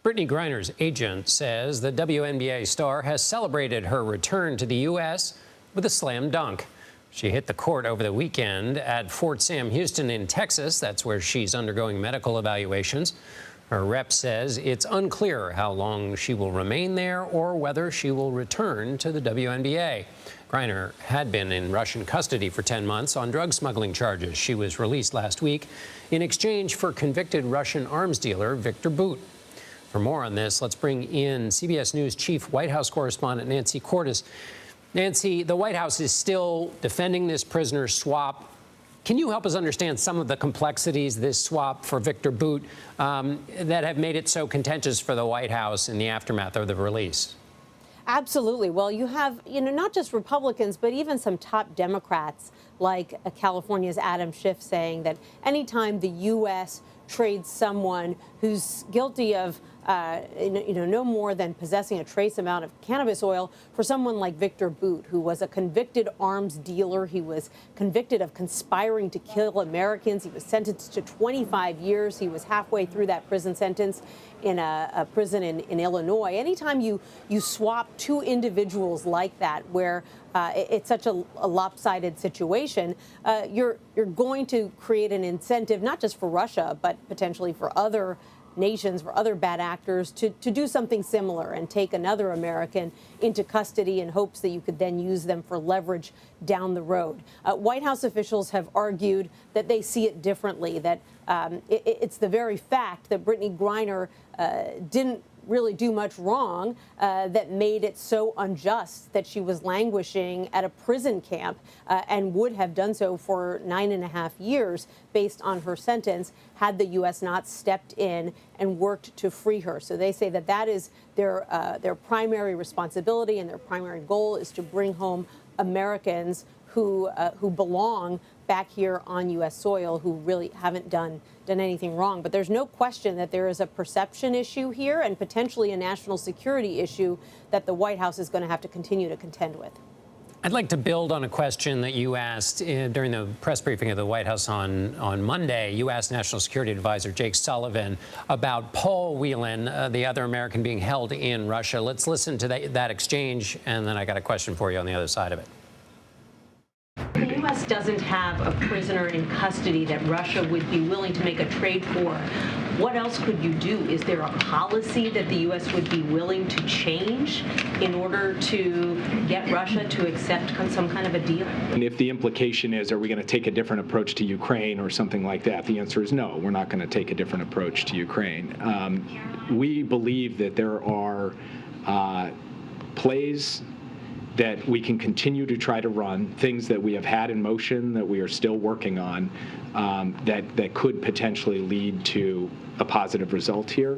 Brittney Griner's agent says the WNBA star has celebrated her return to the U.S. with a slam dunk. She hit the court over the weekend at Fort Sam Houston in Texas. That's where she's undergoing medical evaluations. Her rep says it's unclear how long she will remain there or whether she will return to the WNBA. Griner had been in Russian custody for 10 months on drug smuggling charges. She was released last week in exchange for convicted Russian arms dealer Victor Bout. For more on this, let's bring in CBS News Chief White House correspondent Nancy Cordes. Nancy, the White House is still defending this prisoner swap. Can you help us understand some of the complexities this swap for Victor Bout that have made it so contentious for the White House in the aftermath of the release? Absolutely. Well, you have, not just Republicans, but even some top Democrats like California's Adam Schiff saying that anytime the U.S. trades someone who's guilty of no more than possessing a trace amount of cannabis oil for someone like Victor Bout, who was a convicted arms dealer. He was convicted of conspiring to kill Americans. He was sentenced to 25 years. He was halfway through that prison sentence in a prison in Illinois. Anytime you swap two individuals like that, where it's such a lopsided situation, you're going to create an incentive, not just for Russia, but potentially for other nations, for other bad actors to do something similar and take another American into custody in hopes that you could then use them for leverage down the road. White House officials have argued that they see it differently, that it's the very fact that Brittney Griner didn't really do much wrong that made it so unjust that she was languishing at a prison camp and would have done so for 9.5 years based on her sentence had the U.S. not stepped in and worked to free her. So they say that that is their primary responsibility, and their primary goal is to bring home Americans who belong back here on U.S. soil, who really haven't done anything wrong. But there's no question that there is a perception issue here and potentially a national security issue that the White House is going to have to continue to contend with. I'd like to build on a question that you asked during the press briefing of the White House on Monday. You asked National Security Advisor Jake Sullivan about Paul Whelan, the other American being held in Russia. Let's listen to that exchange, and then I got a question for you on the other side of it. The U.S. doesn't have a prisoner in custody that Russia would be willing to make a trade for. What else could you do? Is there a policy that the U.S. would be willing to change in order to get Russia to accept some kind of a deal? And if the implication is, are we going to take a different approach to Ukraine or something like that, the answer is no, we're not going to take a different approach to Ukraine. We believe that there are plays that we can continue to try to run, things that we have had in motion that we are still working on, that could potentially lead to a positive result here.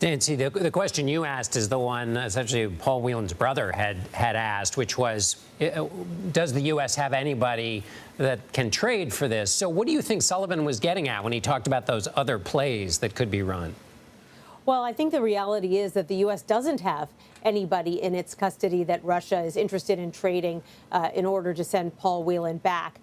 Nancy, the question you asked is the one essentially Paul Whelan's brother had asked, which was, does the U.S. have anybody that can trade for this? So what do you think Sullivan was getting at when he talked about those other plays that could be run? Well, I think the reality is that the U.S. doesn't have anybody in its custody that Russia is interested in trading in order to send Paul Whelan back.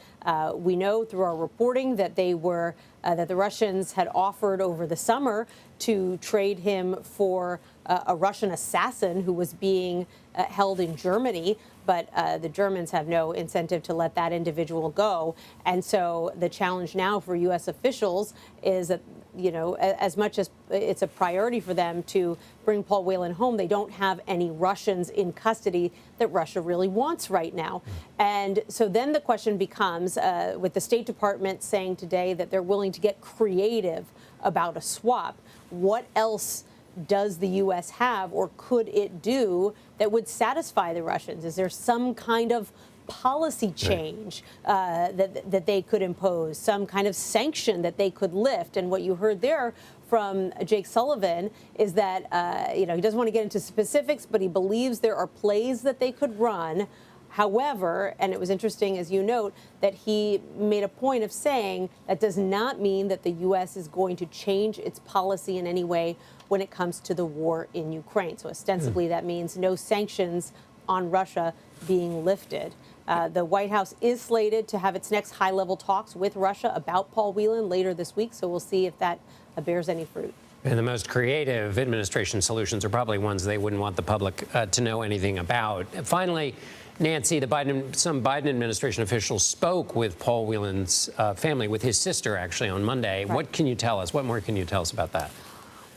We know through our reporting that that the Russians had offered over the summer to trade him for a Russian assassin who was being held in Germany. But the Germans have no incentive to let that individual go. And so the challenge now for U.S. officials is that, as much as it's a priority for them to bring Paul Whelan home, they don't have any Russians in custody that Russia really wants right now. And so then the question becomes, with the State Department saying today that they're willing to get creative about a swap, what else does the U.S. have, or could it do, that would satisfy the Russians? Is there some kind of policy change that they could impose, some kind of sanction that they could lift? And what you heard there from Jake Sullivan is that, he doesn't want to get into specifics, but he believes there are plays that they could run. However, and it was interesting, as you note, that he made a point of saying that does not mean that the U.S. is going to change its policy in any way when it comes to the war in Ukraine. So ostensibly that means no sanctions on Russia being lifted. The White House is slated to have its next high-level talks with Russia about Paul Whelan later this week, so we'll see if that bears any fruit. And the most creative administration solutions are probably ones they wouldn't want the public to know anything about. Finally, Nancy, some Biden administration officials spoke with Paul Whelan's family, with his sister, actually, on Monday. Right. What can you tell us? What more can you tell us about that?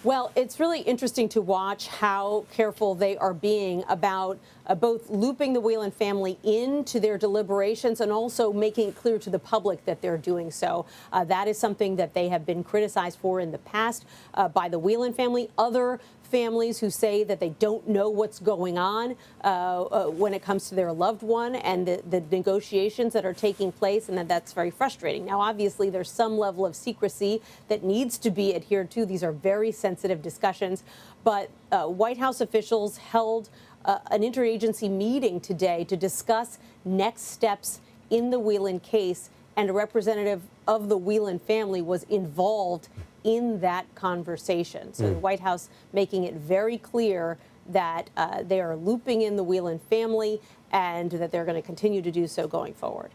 Well, it's really interesting to watch how careful they are being about both looping the Whelan family into their deliberations and also making it clear to the public that they're doing so. That is something that they have been criticized for in the past by the Whelan family. Other families who say that they don't know what's going on when it comes to their loved one and the negotiations that are taking place, and that's very frustrating. Now, obviously, there's some level of secrecy that needs to be adhered to. These are very sensitive discussions, but White House officials held an interagency meeting today to discuss next steps in the Whelan case, and a representative of the Whelan family was involved in that conversation. So the White House making it very clear that they are looping in the Whelan family and that they're going to continue to do so going forward.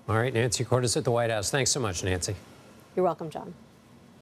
All right, Nancy Cordes at the White House. Thanks so much, Nancy. You're welcome, John.